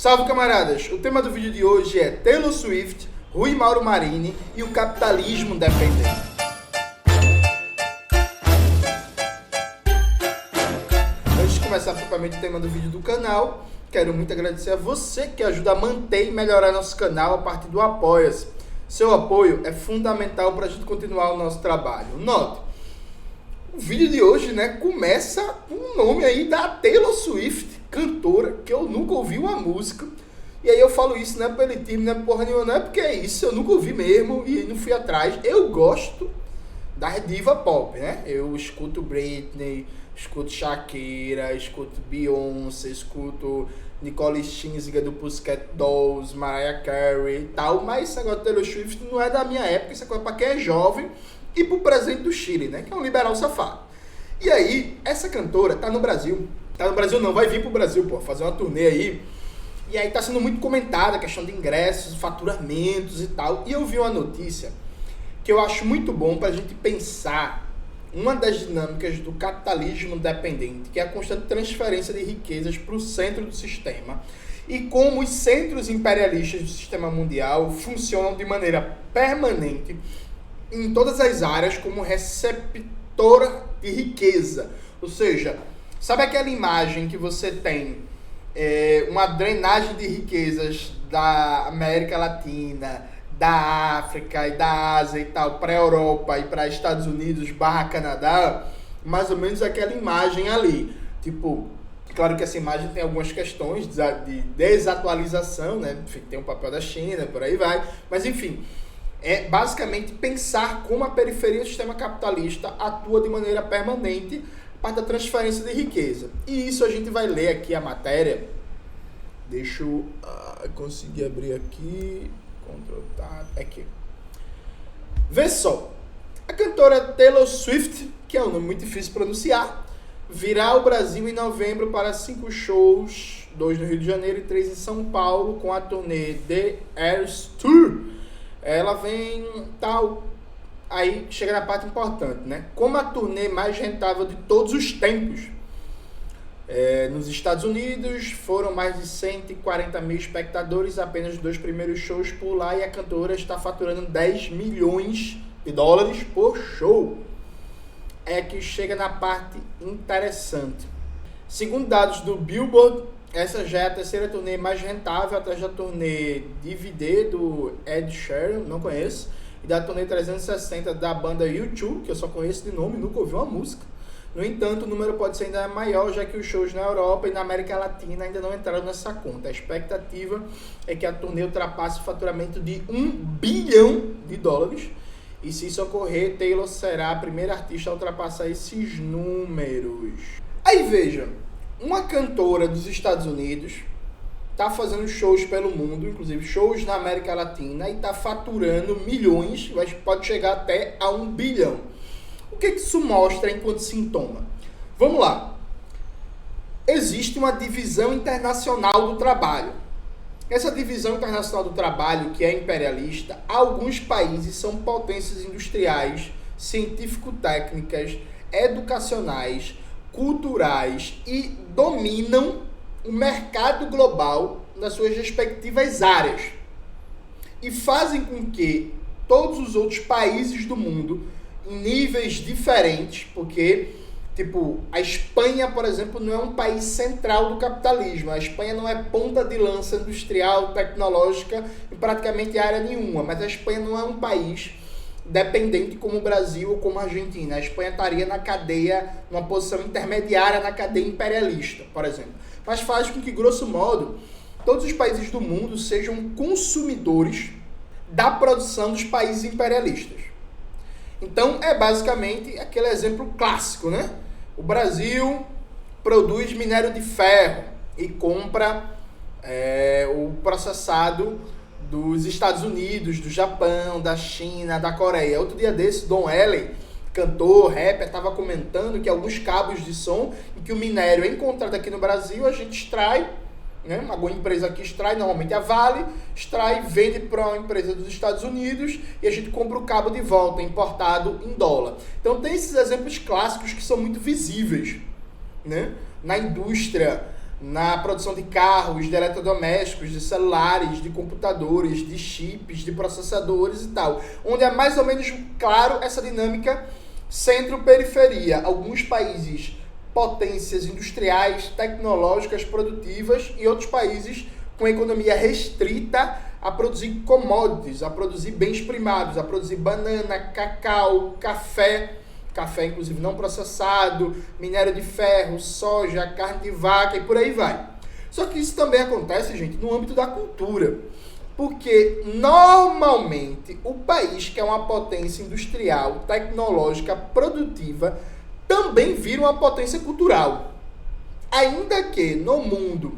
Salve, camaradas! O tema do vídeo de hoje é Taylor Swift, Rui Mauro Marini e o capitalismo dependente. Antes de começar propriamente o tema do vídeo do canal, quero muito agradecer a você que ajuda a manter e melhorar nosso canal a partir do Apoia-se. Seu apoio é fundamental para a gente continuar o nosso trabalho. Note, o vídeo de hoje, começa com o nome aí da Taylor Swift, cantora, que eu nunca ouvi uma música. E aí eu falo isso, não é pelo time, não é porra nenhuma, não é porque é isso, eu nunca ouvi mesmo e não fui atrás. Eu gosto da diva pop, Eu escuto Britney, escuto Shakira, escuto Beyoncé, escuto Nicole Scherzinger do Pussycat Dolls, Mariah Carey e tal, mas esse negócio de Taylor Swift não é da minha época, isso é coisa pra quem é jovem e pro presidente do Chile, que é um liberal safado. E aí, essa cantora tá no Brasil. Tá no Brasil não, vai vir pro Brasil, fazer uma turnê aí. E aí tá sendo muito comentada a questão de ingressos, faturamentos e tal. E eu vi uma notícia que eu acho muito bom pra gente pensar uma das dinâmicas do capitalismo dependente, que é a constante transferência de riquezas para o centro do sistema, e como os centros imperialistas do sistema mundial funcionam de maneira permanente em todas as áreas como receptora de riqueza. Ou seja, sabe aquela imagem que você tem uma drenagem de riquezas da América Latina, da África e da Ásia e tal, para a Europa e para Estados Unidos / Canadá? Mais ou menos aquela imagem ali. Tipo, claro que essa imagem tem algumas questões de desatualização, Enfim, tem o papel da China, por aí vai. Mas enfim, é basicamente pensar como a periferia do sistema capitalista atua de maneira permanente para a transferência de riqueza. E isso a gente vai ler aqui a matéria. Deixa eu conseguir abrir aqui. Ctrl+Tab, aqui. Vê só. A cantora Taylor Swift, que é um nome muito difícil de pronunciar, virá ao Brasil em novembro para 5 shows, 2 no Rio de Janeiro e 3 em São Paulo, com a turnê The Eras Tour. Ela vem tal. Aí chega na parte importante, Como a turnê mais rentável de todos os tempos. Nos Estados Unidos foram mais de 140 mil espectadores, apenas 2 primeiros shows por lá, e a cantora está faturando 10 milhões de dólares por show. É que chega na parte interessante. Segundo dados do Billboard, essa já é a terceira turnê mais rentável, atrás da turnê DVD do Ed Sheeran, não conheço, e da turnê 360 da banda U2, que eu só conheço de nome, nunca ouvi uma música. No entanto, o número pode ser ainda maior, já que os shows na Europa e na América Latina ainda não entraram nessa conta. A expectativa é que a turnê ultrapasse o faturamento de 1 bilhão de dólares. E se isso ocorrer, Taylor será a primeira artista a ultrapassar esses números. Aí veja, uma cantora dos Estados Unidos está fazendo shows pelo mundo, inclusive shows na América Latina, e está faturando milhões, mas pode chegar até a 1 bilhão. O que isso mostra enquanto sintoma? Vamos lá. Existe uma divisão internacional do trabalho. Essa divisão internacional do trabalho, que é imperialista, alguns países são potências industriais, científico-técnicas, educacionais, culturais e dominam o mercado global nas suas respectivas áreas. E fazem com que todos os outros países do mundo, em níveis diferentes, porque, a Espanha, por exemplo, não é um país central do capitalismo. A Espanha não é ponta de lança industrial, tecnológica, em praticamente área nenhuma. Mas a Espanha não é um país dependente como o Brasil ou como a Argentina. A Espanha estaria na cadeia, numa posição intermediária na cadeia imperialista, por exemplo. Mas faz com que, grosso modo, todos os países do mundo sejam consumidores da produção dos países imperialistas. Então, é basicamente aquele exemplo clássico, O Brasil produz minério de ferro e compra o processado dos Estados Unidos, do Japão, da China, da Coreia. Outro dia desse, Don Ellen, cantor, rapper, estava comentando que alguns cabos de som em que o minério é encontrado aqui no Brasil, a gente extrai, Uma empresa que extrai, normalmente a Vale, extrai, vende para uma empresa dos Estados Unidos e a gente compra o cabo de volta, importado em dólar. Então tem esses exemplos clássicos que são muito visíveis, na indústria na produção de carros, de eletrodomésticos, de celulares, de computadores, de chips, de processadores e tal. Onde é mais ou menos claro essa dinâmica centro-periferia. Alguns países potências industriais, tecnológicas, produtivas, e outros países com economia restrita a produzir commodities, a produzir bens primários, a produzir banana, cacau, café inclusive não processado, minério de ferro, soja, carne de vaca e por aí vai. Só que isso também acontece, gente, no âmbito da cultura. Porque, normalmente, o país que é uma potência industrial, tecnológica, produtiva, também vira uma potência cultural. Ainda que, no mundo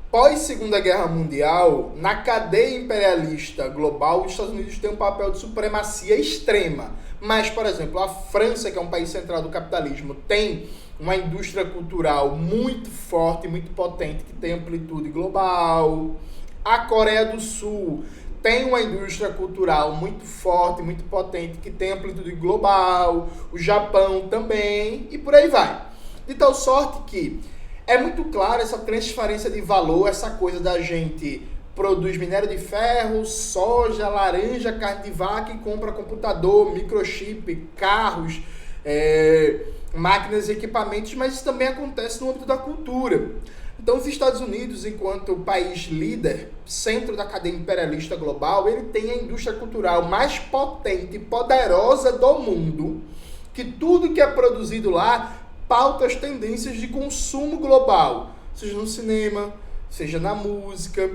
pós-Segunda Guerra Mundial, na cadeia imperialista global, os Estados Unidos têm um papel de supremacia extrema. Mas, por exemplo, a França, que é um país central do capitalismo, tem uma indústria cultural muito forte, muito potente, que tem amplitude global. A Coreia do Sul tem uma indústria cultural muito forte, muito potente, que tem amplitude global. O Japão também, e por aí vai. De tal sorte que é muito claro essa transferência de valor, essa coisa da gente produz minério de ferro, soja, laranja, carne de vaca e compra computador, microchip, carros, máquinas e equipamentos, mas isso também acontece no âmbito da cultura. Então, os Estados Unidos, enquanto país líder, centro da cadeia imperialista global, ele tem a indústria cultural mais potente e poderosa do mundo, que tudo que é produzido lá pauta as tendências de consumo global, seja no cinema, seja na música,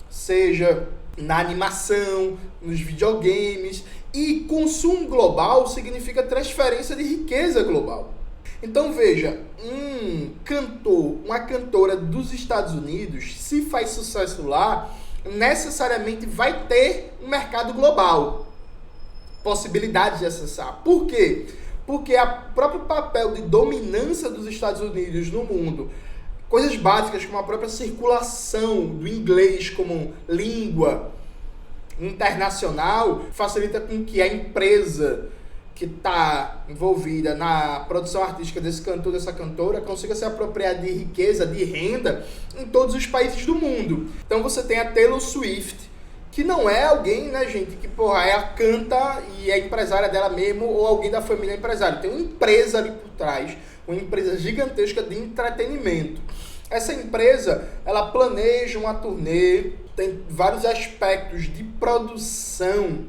seja na animação, nos videogames. E consumo global significa transferência de riqueza global. Então veja, um cantor, uma cantora dos Estados Unidos, se faz sucesso lá, necessariamente vai ter um mercado global, possibilidade de acessar. Por quê? Porque o próprio papel de dominância dos Estados Unidos no mundo, coisas básicas como a própria circulação do inglês como língua internacional, facilita com que a empresa que está envolvida na produção artística desse cantor, dessa cantora, consiga se apropriar de riqueza, de renda em todos os países do mundo. Então você tem a Taylor Swift, que não é alguém, né, gente, que, ela canta e é empresária dela mesmo, ou alguém da família empresário. Tem uma empresa ali por trás, uma empresa gigantesca de entretenimento. Essa empresa, ela planeja uma turnê, tem vários aspectos de produção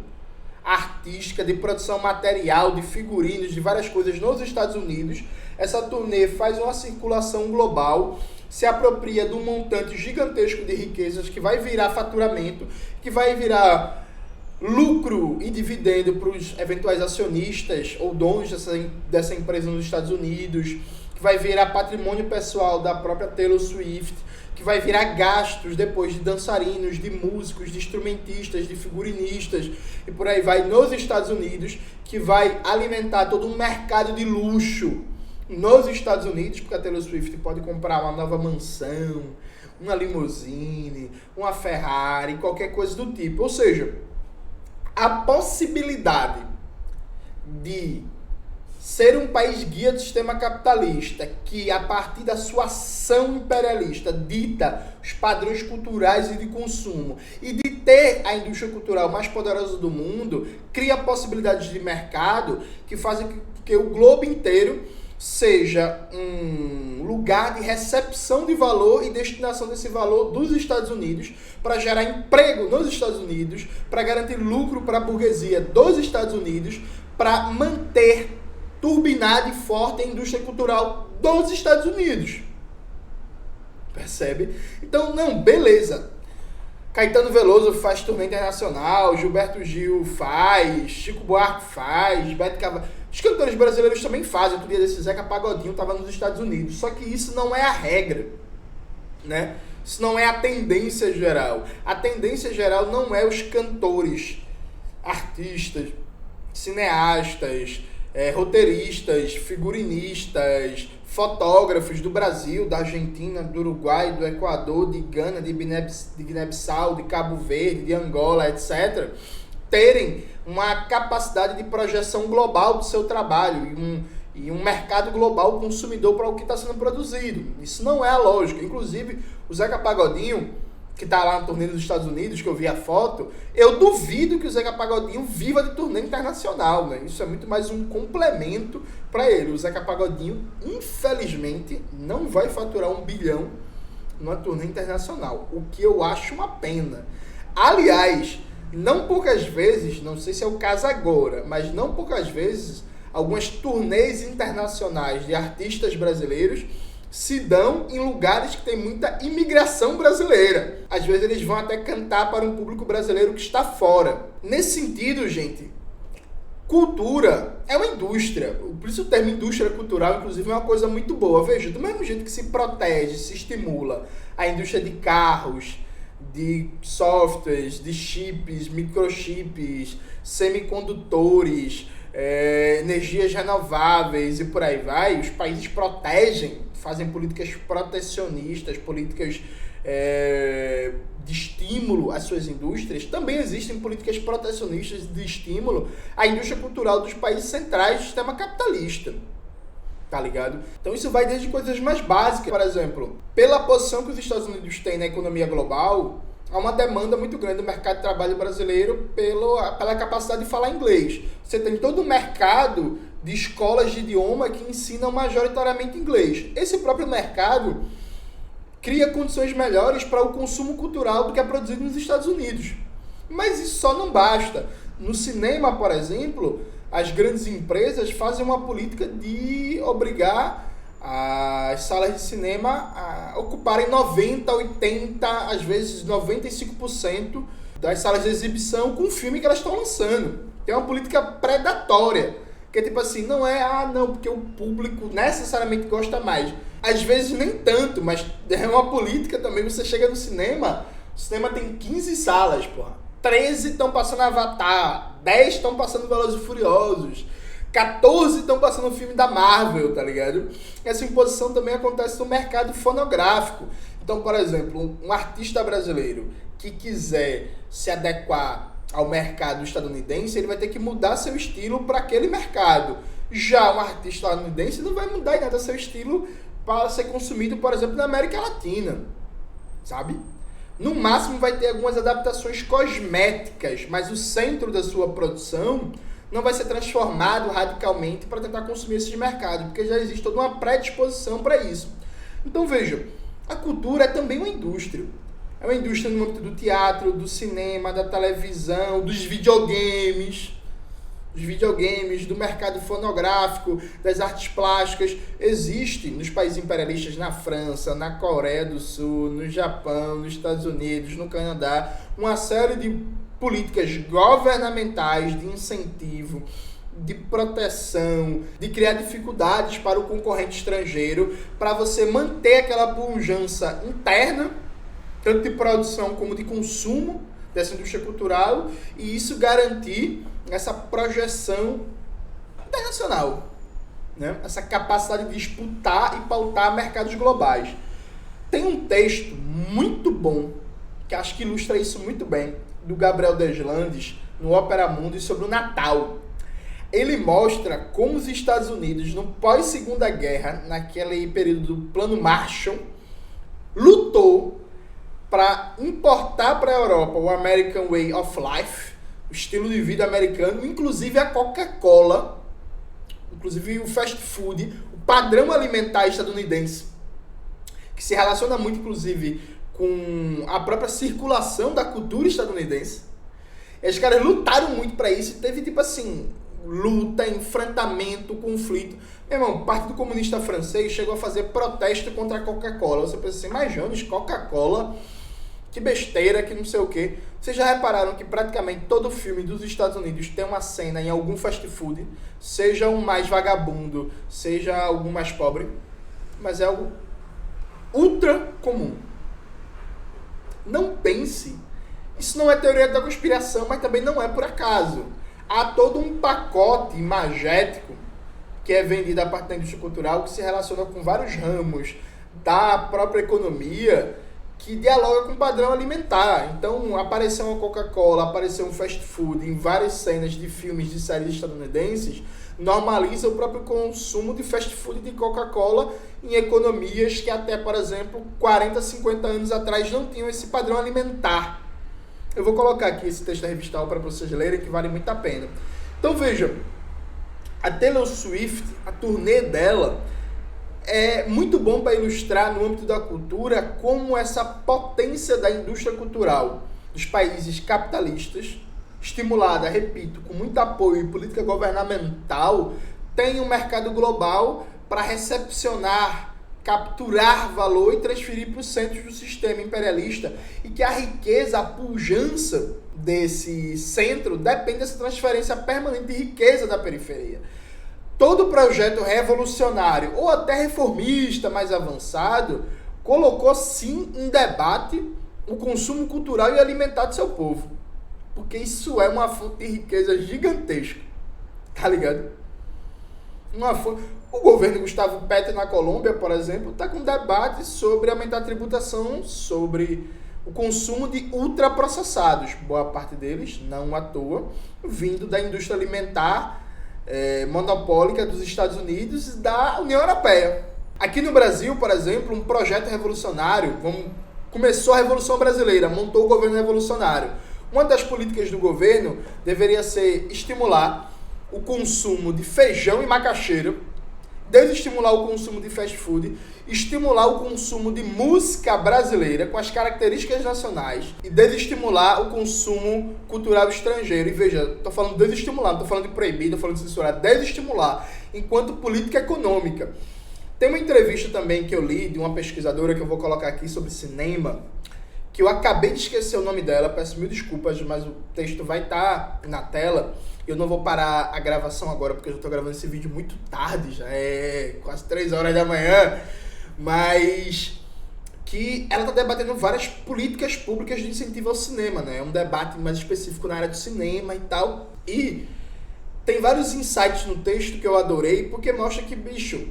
artística, de produção material, de figurinos, de várias coisas nos Estados Unidos. Essa turnê faz uma circulação global, se apropria de um montante gigantesco de riquezas que vai virar faturamento, que vai virar lucro e dividendo para os eventuais acionistas ou donos dessa empresa nos Estados Unidos, que vai virar patrimônio pessoal da própria Taylor Swift, que vai virar gastos depois de dançarinos, de músicos, de instrumentistas, de figurinistas e por aí vai nos Estados Unidos, que vai alimentar todo um mercado de luxo nos Estados Unidos, porque a Taylor Swift pode comprar uma nova mansão, uma limousine, uma Ferrari, qualquer coisa do tipo. Ou seja, a possibilidade de ser um país guia do sistema capitalista, que a partir da sua ação imperialista dita os padrões culturais e de consumo, e de ter a indústria cultural mais poderosa do mundo, cria possibilidades de mercado que fazem que o globo inteiro seja um lugar de recepção de valor e destinação desse valor dos Estados Unidos para gerar emprego nos Estados Unidos, para garantir lucro para a burguesia dos Estados Unidos, para manter turbinada e forte a indústria cultural dos Estados Unidos. Percebe? Então, não, beleza. Caetano Veloso faz turnê internacional, Gilberto Gil faz, Chico Buarque faz, Beto Cavalli. Os cantores brasileiros também fazem. Outro dia desse Zeca Pagodinho estava nos Estados Unidos. Só que isso não é a regra, né? Isso não é a tendência geral. A tendência geral não é os cantores, artistas, cineastas, roteiristas, figurinistas, fotógrafos do Brasil, da Argentina, do Uruguai, do Equador, de Gana, de Guiné-Bissau, de Cabo Verde, de Angola, etc., terem uma capacidade de projeção global do seu trabalho e um mercado global consumidor para o que está sendo produzido. Isso não é a lógica. Inclusive, o Zeca Pagodinho, que está lá na turnê dos Estados Unidos, que eu vi a foto, eu duvido que o Zeca Pagodinho viva de turnê internacional, né? Isso é muito mais um complemento para ele. O Zeca Pagodinho, infelizmente, não vai faturar 1 bilhão numa turnê internacional, o que eu acho uma pena. Aliás, não poucas vezes, não sei se é o caso agora, mas não poucas vezes, algumas turnês internacionais de artistas brasileiros se dão em lugares que tem muita imigração brasileira. Às vezes eles vão até cantar para um público brasileiro que está fora. Nesse sentido, gente, cultura é uma indústria. Por isso o termo indústria cultural, inclusive, é uma coisa muito boa. Veja, do mesmo jeito que se protege, se estimula a indústria de carros, de softwares, de chips, microchips, semicondutores, energias renováveis e por aí vai, os países protegem, fazem políticas protecionistas, políticas de estímulo às suas indústrias. Também existem políticas protecionistas de estímulo à indústria cultural dos países centrais do sistema capitalista. Tá ligado? Então isso vai desde coisas mais básicas. Por exemplo, pela posição que os Estados Unidos têm na economia global, há uma demanda muito grande do mercado de trabalho brasileiro pela capacidade de falar inglês. Você tem todo um mercado de escolas de idioma que ensinam majoritariamente inglês. Esse próprio mercado cria condições melhores para o consumo cultural do que é produzido nos Estados Unidos. Mas isso só não basta. No cinema, por exemplo, as grandes empresas fazem uma política de obrigar as salas de cinema a ocuparem 90%, 80%, às vezes 95% das salas de exibição com o filme que elas estão lançando. Tem uma política predatória, que é tipo assim, não é, não, porque o público necessariamente gosta mais. Às vezes nem tanto, mas é uma política também. Você chega no cinema, o cinema tem 15 salas, porra. 13 estão passando Avatar, 10 estão passando Velozes e Furiosos, 14 estão passando o filme da Marvel, tá ligado? Essa imposição também acontece no mercado fonográfico. Então, por exemplo, um artista brasileiro que quiser se adequar ao mercado estadunidense, ele vai ter que mudar seu estilo para aquele mercado. Já um artista estadunidense não vai mudar em nada seu estilo para ser consumido, por exemplo, na América Latina, sabe? No máximo vai ter algumas adaptações cosméticas, mas o centro da sua produção não vai ser transformado radicalmente para tentar consumir esses mercados, porque já existe toda uma predisposição para isso. Então veja, a cultura é também uma indústria. É uma indústria no âmbito do teatro, do cinema, da televisão, dos videogames, do mercado fonográfico, das artes plásticas. Existe nos países imperialistas, na França, na Coreia do Sul, no Japão, nos Estados Unidos, no Canadá, uma série de políticas governamentais de incentivo, de proteção, de criar dificuldades para o concorrente estrangeiro, para você manter aquela pujança interna, tanto de produção como de consumo dessa indústria cultural, e isso garantir essa projeção internacional, né? Essa capacidade de disputar e pautar mercados globais. Tem um texto muito bom, que acho que ilustra isso muito bem, do Gabriel Deslandes, no Opera Mundi, sobre o Natal. Ele mostra como os Estados Unidos, no pós-Segunda Guerra, naquele período do Plano Marshall, lutou para importar para a Europa o American Way of Life, o estilo de vida americano, inclusive a Coca-Cola, inclusive o fast food, o padrão alimentar estadunidense, que se relaciona muito, inclusive, com a própria circulação da cultura estadunidense. E os caras lutaram muito para isso, teve tipo assim, luta, enfrentamento, conflito. Meu irmão, o Partido Comunista Francês chegou a fazer protesto contra a Coca-Cola. Você pensa assim, mas Jones, Coca-Cola, que besteira, que não sei o quê. Vocês já repararam que praticamente todo filme dos Estados Unidos tem uma cena em algum fast food, seja um mais vagabundo, seja algum mais pobre, mas é algo ultra comum. Não pense, isso não é teoria da conspiração, mas também não é por acaso. Há todo um pacote imagético que é vendido a partir da indústria cultural, que se relaciona com vários ramos da própria economia, que dialoga com o padrão alimentar. Então, apareceu uma Coca-Cola, apareceu um fast food em várias cenas de filmes de séries estadunidenses, normaliza o próprio consumo de fast food de Coca-Cola em economias que até, por exemplo, 40, 50 anos atrás não tinham esse padrão alimentar. Eu vou colocar aqui esse texto da Revista All para vocês lerem, que vale muito a pena. Então veja, a Taylor Swift, a turnê dela, é muito bom para ilustrar no âmbito da cultura como essa potência da indústria cultural dos países capitalistas, estimulada, repito, com muito apoio e política governamental, tem um mercado global para recepcionar, capturar valor e transferir para os centros do sistema imperialista, e que a riqueza, a pujança desse centro depende dessa transferência permanente de riqueza da periferia. Todo projeto revolucionário ou até reformista mais avançado colocou sim em debate o consumo cultural e alimentar do seu povo. Porque isso é uma fonte de riqueza gigantesca. Tá ligado? O governo Gustavo Petro na Colômbia, por exemplo, está com debate sobre aumentar a tributação sobre o consumo de ultraprocessados. Boa parte deles, não à toa, vindo da indústria alimentar monopólica dos Estados Unidos e da União Europeia. Aqui no Brasil, por exemplo, um projeto revolucionário, começou a Revolução Brasileira, montou o governo revolucionário. Uma das políticas do governo deveria ser estimular o consumo de feijão e macaxeira, desestimular o consumo de fast food, estimular o consumo de música brasileira com as características nacionais e desestimular o consumo cultural estrangeiro. E veja, estou falando desestimular, não estou falando de proibir, estou falando de censurar, desestimular enquanto política econômica. Tem uma entrevista também que eu li de uma pesquisadora que eu vou colocar aqui sobre cinema, que eu acabei de esquecer o nome dela, peço mil desculpas, mas o texto vai estar na tela. Eu não vou parar a gravação agora, porque eu já estou gravando esse vídeo muito tarde, já é quase 3 horas da manhã, mas que ela está debatendo várias políticas públicas de incentivo ao cinema, né? É um debate mais específico na área do cinema e tal, e tem vários insights no texto que eu adorei, porque mostra que, bicho,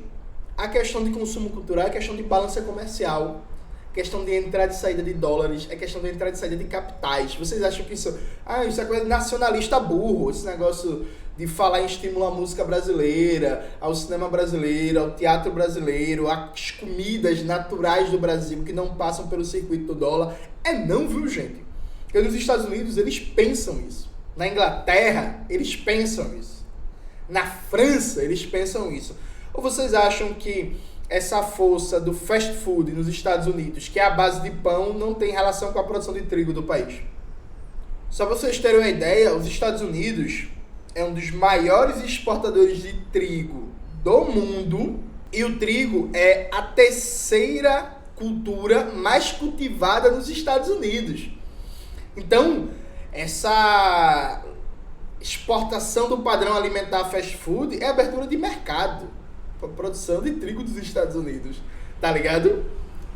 a questão de consumo cultural é questão de balança comercial, questão de entrada e saída de dólares, é questão de entrada e saída de capitais. Vocês acham que isso é coisa de nacionalista burro, esse negócio de falar em estímulo à música brasileira, ao cinema brasileiro, ao teatro brasileiro, às comidas naturais do Brasil que não passam pelo circuito do dólar? Não, viu, gente? Porque nos Estados Unidos eles pensam isso. Na Inglaterra eles pensam isso. Na França eles pensam isso. Ou vocês acham que essa força do fast food nos Estados Unidos, que é a base de pão, não tem relação com a produção de trigo do país? Só para vocês terem uma ideia, os Estados Unidos é um dos maiores exportadores de trigo do mundo, e o trigo é a terceira cultura mais cultivada nos Estados Unidos. Então, essa exportação do padrão alimentar fast food é abertura de mercado para produção de trigo dos Estados Unidos, tá ligado?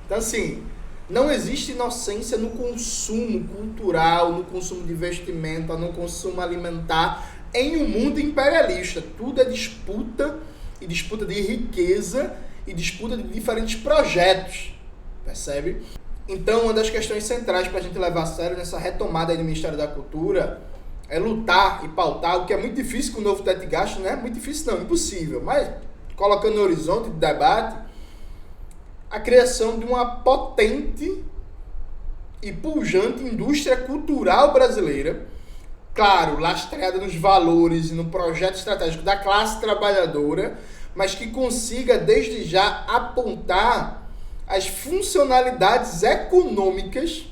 Então, assim, não existe inocência no consumo cultural, no consumo de vestimenta, no consumo alimentar em um mundo imperialista. Tudo é disputa, e disputa de riqueza, e disputa de diferentes projetos, percebe? Então, uma das questões centrais para a gente levar a sério nessa retomada aí do Ministério da Cultura é lutar e pautar, o que é muito difícil com o novo teto de gasto, não é muito difícil não, impossível, mas colocando no horizonte de debate a criação de uma potente e pujante indústria cultural brasileira, claro, lastreada nos valores e no projeto estratégico da classe trabalhadora, mas que consiga desde já apontar as funcionalidades econômicas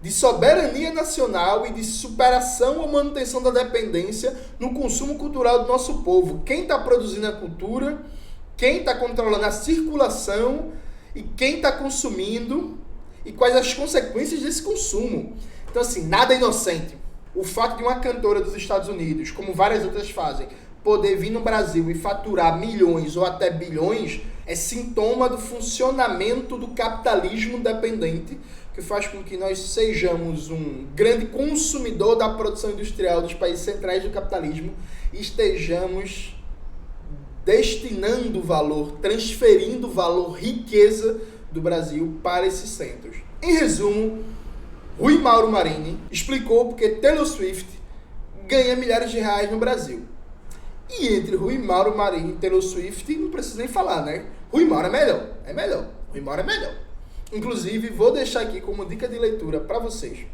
de soberania nacional e de superação ou manutenção da dependência no consumo cultural do nosso povo. Quem está produzindo a cultura, quem está controlando a circulação e quem está consumindo e quais as consequências desse consumo. Então, assim, nada inocente. O fato de uma cantora dos Estados Unidos, como várias outras fazem, poder vir no Brasil e faturar milhões ou até bilhões é sintoma do funcionamento do capitalismo dependente, que faz com que nós sejamos um grande consumidor da produção industrial dos países centrais do capitalismo e estejamos destinando valor, transferindo valor, riqueza do Brasil para esses centros. Em resumo, Rui Mauro Marini explicou porque Taylor Swift ganha milhares de reais no Brasil. E entre Rui Mauro Marini e Taylor Swift, não preciso nem falar, né? Rui Mauro é melhor, Rui Mauro é melhor. Inclusive, vou deixar aqui como dica de leitura para vocês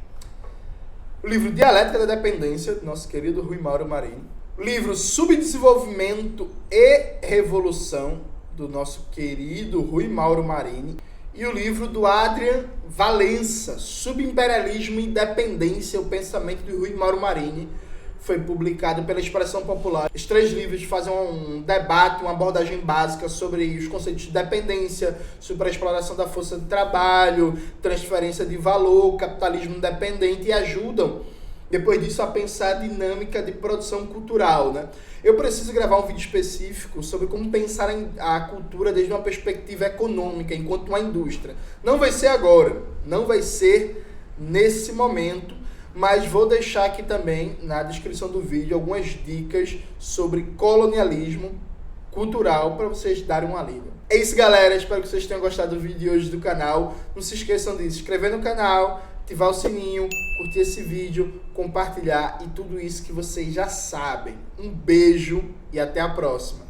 o livro Dialética da Dependência, do nosso querido Rui Mauro Marini. O livro Subdesenvolvimento e Revolução, do nosso querido Rui Mauro Marini. E o livro do Adrian Valença, Subimperialismo e Independência, o pensamento de Rui Mauro Marini. Foi publicado pela Expressão Popular. Os 3 livros fazem um debate, uma abordagem básica sobre os conceitos de dependência, sobre a exploração da força de trabalho, transferência de valor, capitalismo independente, e ajudam, depois disso, a pensar a dinâmica de produção cultural, né? Eu preciso gravar um vídeo específico sobre como pensar a cultura desde uma perspectiva econômica, enquanto uma indústria. Não vai ser agora, não vai ser nesse momento, mas vou deixar aqui também na descrição do vídeo algumas dicas sobre colonialismo cultural para vocês darem uma lida. É isso, galera. Espero que vocês tenham gostado do vídeo de hoje do canal. Não se esqueçam de se inscrever no canal, ativar o sininho, curtir esse vídeo, compartilhar e tudo isso que vocês já sabem. Um beijo e até a próxima.